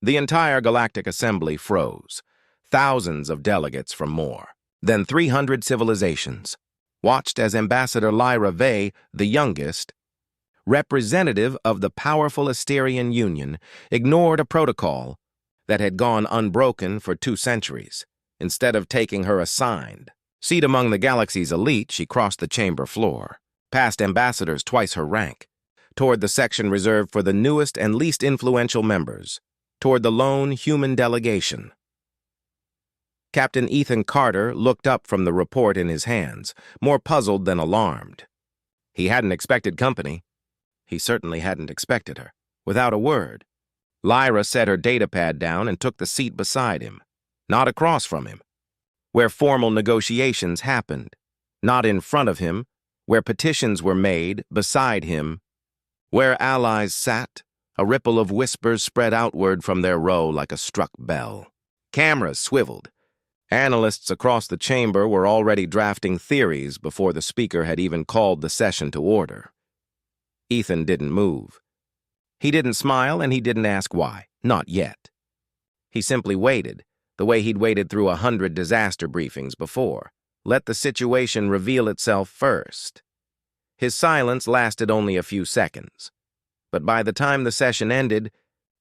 The entire Galactic Assembly froze. Thousands of delegates from more than 300 civilizations watched as Ambassador Lyra Vey, the youngest, representative of the powerful Asterian Union, ignored a protocol that had gone unbroken for 2 centuries. Instead of taking her assigned seat among the galaxy's elite, she crossed the chamber floor, past ambassadors twice her rank, toward the section reserved for the newest and least influential members, toward the lone human delegation. Captain Ethan Carter looked up from the report in his hands, more puzzled than alarmed. He hadn't expected company. He certainly hadn't expected her. Without a word, Lyra set her datapad down and took the seat beside him, not across from him, where formal negotiations happened, not in front of him, where petitions were made, beside him, where allies sat. A ripple of whispers spread outward from their row like a struck bell. Cameras swiveled. Analysts across the chamber were already drafting theories before the speaker had even called the session to order. Ethan didn't move. He didn't smile and he didn't ask why. Not yet. He simply waited, the way he'd waited through 100 disaster briefings before. Let the situation reveal itself first. His silence lasted only a few seconds. But by the time the session ended,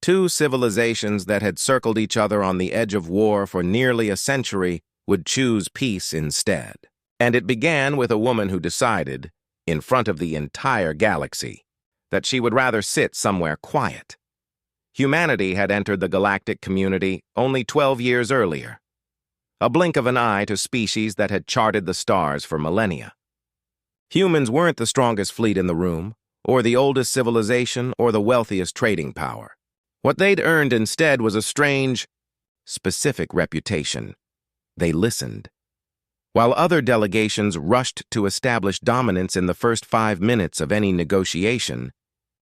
2 civilizations that had circled each other on the edge of war for nearly a century would choose peace instead. And it began with a woman who decided, in front of the entire galaxy, that she would rather sit somewhere quiet. Humanity had entered the galactic community only 12 years earlier, a blink of an eye to species that had charted the stars for millennia. Humans weren't the strongest fleet in the room, or the oldest civilization, or the wealthiest trading power. What they'd earned instead was a strange, specific reputation. They listened. While other delegations rushed to establish dominance in the first 5 minutes of any negotiation,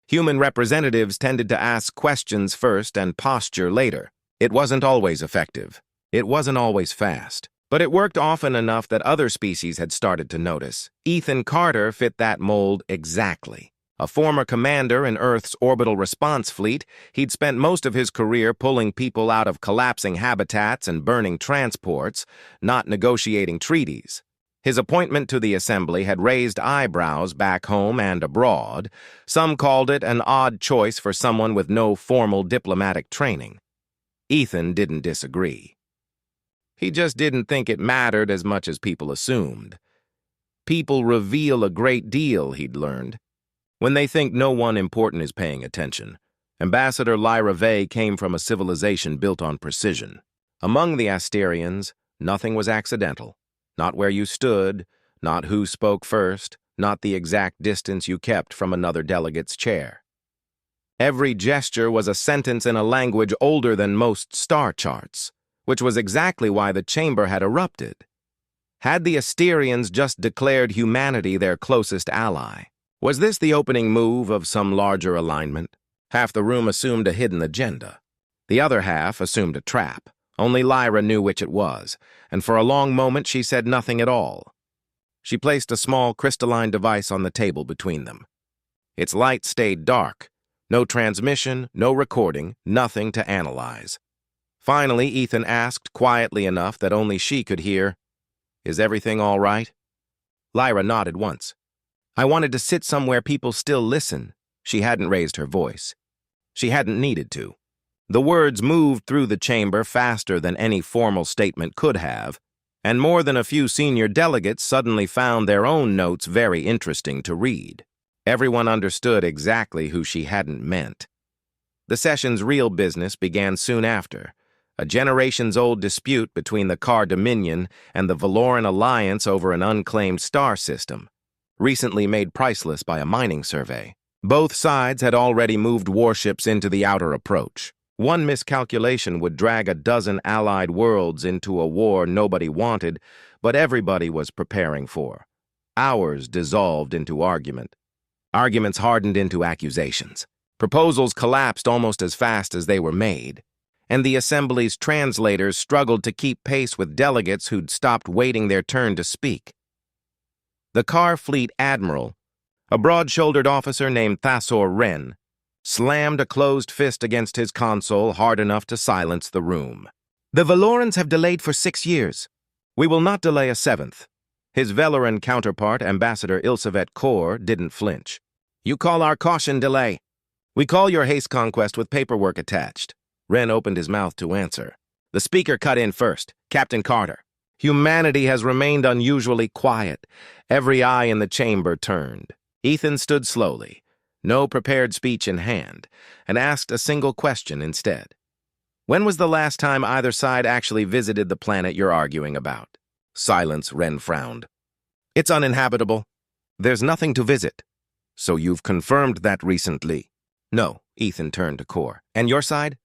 human representatives tended to ask questions first and posture later. It wasn't always effective. It wasn't always fast. But it worked often enough that other species had started to notice. Ethan Carter fit that mold exactly. A former commander in Earth's orbital response fleet, he'd spent most of his career pulling people out of collapsing habitats and burning transports, not negotiating treaties. His appointment to the assembly had raised eyebrows back home and abroad. Some called it an odd choice for someone with no formal diplomatic training. Ethan didn't disagree. He just didn't think it mattered as much as people assumed. People reveal a great deal, he'd learned, when they think no one important is paying attention. Ambassador Lyra Vey came from a civilization built on precision. Among the Asterians, nothing was accidental. Not where you stood, not who spoke first, not the exact distance you kept from another delegate's chair. Every gesture was a sentence in a language older than most star charts, which was exactly why the chamber had erupted. Had the Asterians just declared humanity their closest ally? Was this the opening move of some larger alignment? Half the room assumed a hidden agenda. The other half assumed a trap. Only Lyra knew which it was, and for a long moment she said nothing at all. She placed a small crystalline device on the table between them. Its light stayed dark. No transmission, no recording, nothing to analyze. Finally, Ethan asked quietly enough that only she could hear, "Is everything all right?" Lyra nodded once. "I wanted to sit somewhere people still listen." She hadn't raised her voice. She hadn't needed to. The words moved through the chamber faster than any formal statement could have, and more than a few senior delegates suddenly found their own notes very interesting to read. Everyone understood exactly who she hadn't meant. The session's real business began soon after, a generations-old dispute between the Car Dominion and the Valoran Alliance over an unclaimed star system, recently made priceless by a mining survey. Both sides had already moved warships into the outer approach. One miscalculation would drag a dozen allied worlds into a war nobody wanted, but everybody was preparing for. Hours dissolved into argument. Arguments hardened into accusations. Proposals collapsed almost as fast as they were made, and the Assembly's translators struggled to keep pace with delegates who'd stopped waiting their turn to speak. The Car Fleet Admiral, a broad-shouldered officer named Thasor Wren, slammed a closed fist against his console hard enough to silence the room. "The Valorans have delayed for 6 years. We will not delay a 7th. His Valoran counterpart, Ambassador Ilsavet Kor, didn't flinch. "You call our caution delay. We call your haste conquest with paperwork attached." Wren opened his mouth to answer. The speaker cut in first. "Captain Carter, humanity has remained unusually quiet." Every eye in the chamber turned. Ethan stood slowly, no prepared speech in hand, and asked a single question instead. "When was the last time either side actually visited the planet you're arguing about?" Silence. Wren frowned. "It's uninhabitable. There's nothing to visit." "So you've confirmed that recently?" "No." Ethan turned to Kor. "And your side?"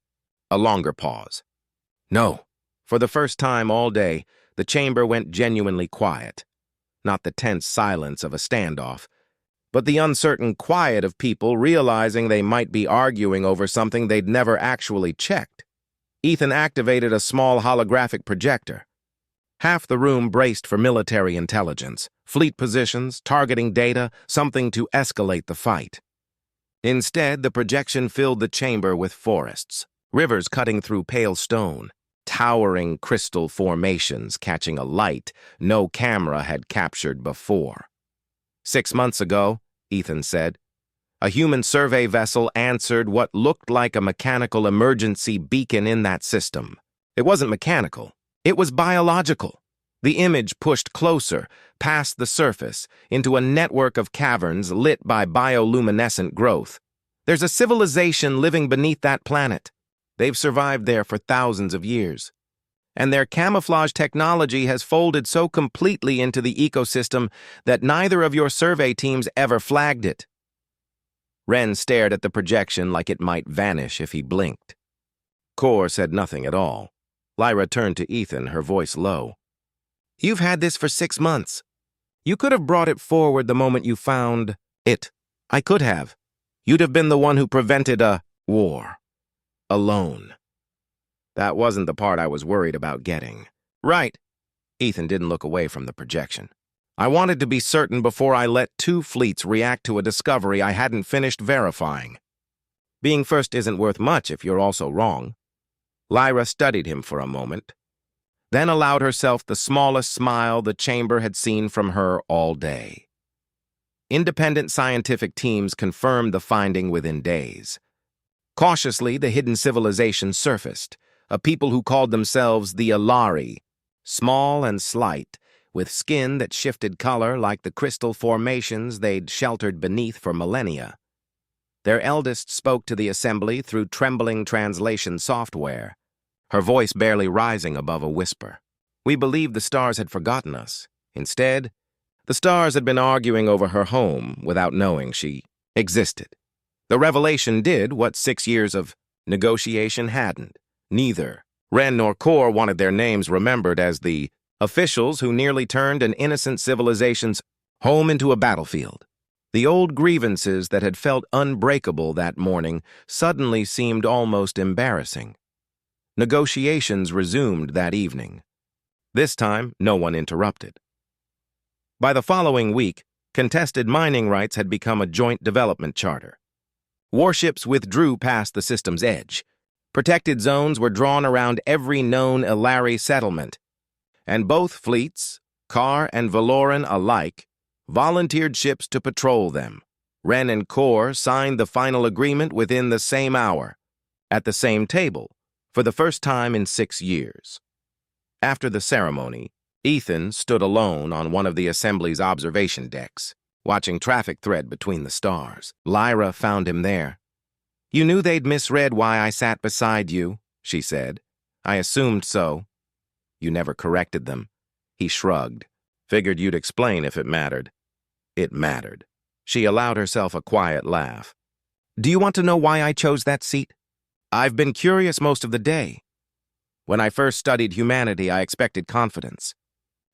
A longer pause. "No." For the first time all day, the chamber went genuinely quiet. Not the tense silence of a standoff, but the uncertain quiet of people realizing they might be arguing over something they'd never actually checked. Ethan activated a small holographic projector. Half the room braced for military intelligence, fleet positions, targeting data, something to escalate the fight. Instead, the projection filled the chamber with forests, rivers cutting through pale stone, towering crystal formations catching a light no camera had captured before. 6 months ago, Ethan said, a human survey vessel answered what looked like a mechanical emergency beacon in that system. It wasn't mechanical. It was biological. The image pushed closer, past the surface, into a network of caverns lit by bioluminescent growth. There's a civilization living beneath that planet. They've survived there for thousands of years. And their camouflage technology has folded so completely into the ecosystem that neither of your survey teams ever flagged it. Wren stared at the projection like it might vanish if he blinked. Kor said nothing at all. Lyra turned to Ethan, her voice low. "You've had this for 6 months. You could have brought it forward the moment you found it. I could have. You'd have been the one who prevented a war. Alone." That wasn't the part I was worried about getting. "Right." Ethan didn't look away from the projection. "I wanted to be certain before I let 2 fleets react to a discovery I hadn't finished verifying. Being first isn't worth much if you're also wrong." Lyra studied him for a moment, then allowed herself the smallest smile the chamber had seen from her all day. Independent scientific teams confirmed the finding within days. Cautiously, the hidden civilization surfaced, a people who called themselves the Alari, small and slight, with skin that shifted color like the crystal formations they'd sheltered beneath for millennia. Their eldest spoke to the assembly through trembling translation software, her voice barely rising above a whisper. "We believed the stars had forgotten us. Instead, the stars had been arguing over her home without knowing she existed. The revelation did what 6 years of negotiation hadn't. Neither Wren nor Kor wanted their names remembered as the officials who nearly turned an innocent civilization's home into a battlefield. The old grievances that had felt unbreakable that morning suddenly seemed almost embarrassing. Negotiations resumed that evening. This time, no one interrupted. By the following week, contested mining rights had become a joint development charter. Warships withdrew past the system's edge. Protected zones were drawn around every known Alari settlement, and both fleets, Kar and Valoran alike, volunteered ships to patrol them. Wren and Kor signed the final agreement within the same hour, at the same table, for the first time in 6 years. After the ceremony, Ethan stood alone on one of the assembly's observation decks, watching traffic thread between the stars. Lyra found him there. "You knew they'd misread why I sat beside you," she said. "I assumed so." "You never corrected them." He shrugged. "Figured you'd explain if it mattered." It mattered. She allowed herself a quiet laugh. "Do you want to know why I chose that seat? I've been curious most of the day. When I first studied humanity, I expected confidence.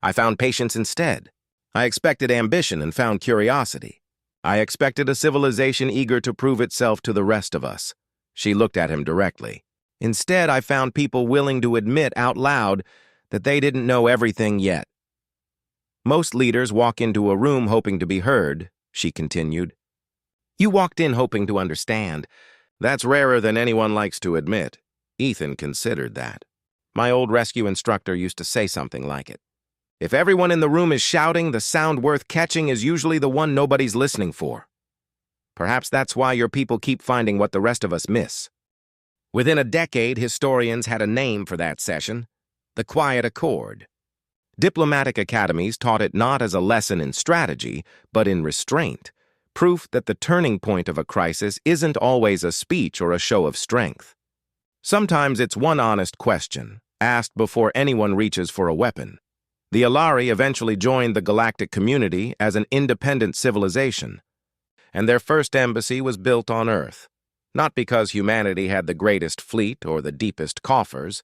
I found patience instead. I expected ambition and found curiosity. I expected a civilization eager to prove itself to the rest of us." She looked at him directly. "Instead, I found people willing to admit out loud that they didn't know everything yet. Most leaders walk into a room hoping to be heard," she continued. "You walked in hoping to understand. That's rarer than anyone likes to admit. Ethan considered that. My old rescue instructor used to say something like it. If everyone in the room is shouting, the sound worth catching is usually the one nobody's listening for. Perhaps that's why your people keep finding what the rest of us miss. Within a decade, historians had a name for that session: the Quiet Accord. Diplomatic academies taught it not as a lesson in strategy, but in restraint, proof that the turning point of a crisis isn't always a speech or a show of strength. Sometimes it's one honest question, asked before anyone reaches for a weapon. The Alari eventually joined the galactic community as an independent civilization, and their first embassy was built on Earth, not because humanity had the greatest fleet or the deepest coffers,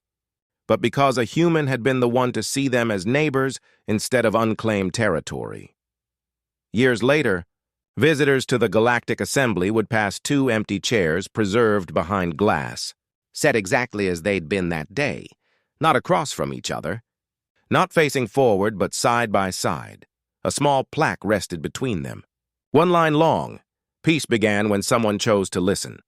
but because a human had been the one to see them as neighbors instead of unclaimed territory. Years later, visitors to the Galactic Assembly would pass two empty chairs preserved behind glass, set exactly as they'd been that day, not across from each other, not facing forward but side by side. A small plaque rested between them. One line long: peace began when someone chose to listen.